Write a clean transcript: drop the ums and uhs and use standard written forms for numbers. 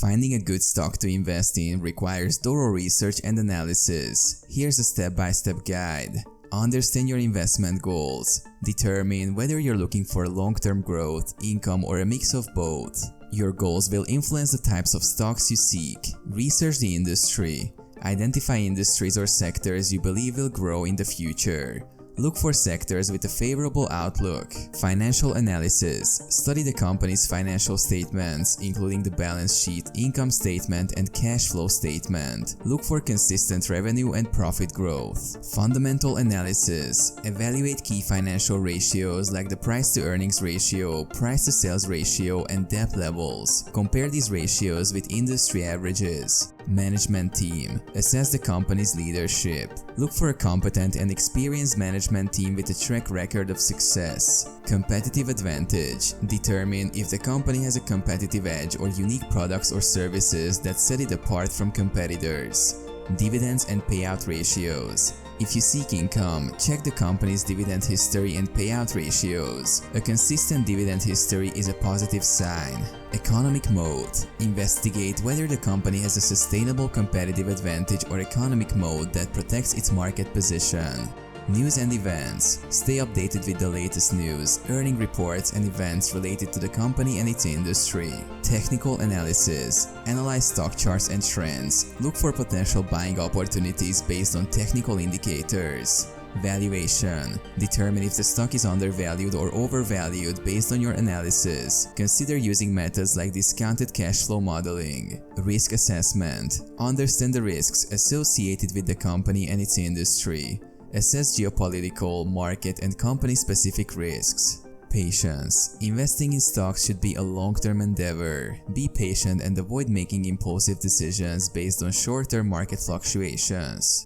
Finding a good stock to invest in requires thorough research and analysis. Here's a step-by-step guide. Understand your investment goals. Determine whether you're looking for long-term growth, income, or a mix of both. Your goals will influence the types of stocks you seek. Research the industry. Identify industries or sectors you believe will grow in the future. Look for sectors with a favorable outlook. Financial analysis. Study the company's financial statements, including the balance sheet, income statement, and cash flow statement. Look for consistent revenue and profit growth. Fundamental analysis. Evaluate key financial ratios like the price-to-earnings ratio, price-to-sales ratio, and debt levels. Compare these ratios with industry averages. Management team. Assess the company's leadership. Look for a competent and experienced management team with a track record of success. Competitive advantage. Determine if the company has a competitive edge or unique products or services that set it apart from competitors. Dividends and payout ratios. If you seek income, check the company's dividend history and payout ratios. A consistent dividend history is a positive sign. Economic moat. Investigate whether the company has a sustainable competitive advantage or economic moat that protects its market position. News and events. Stay updated with the latest news, earning reports, and events related to the company and its industry. Technical analysis. Analyze stock charts and trends. Look for potential buying opportunities based on technical indicators. Valuation. Determine if the stock is undervalued or overvalued based on your analysis. Consider using methods like discounted cash flow modeling. Risk assessment. Understand the risks associated with the company and its industry. Assess geopolitical, market, and company-specific risks. Patience. Investing in stocks should be a long-term endeavor. Be patient and avoid making impulsive decisions based on short-term market fluctuations.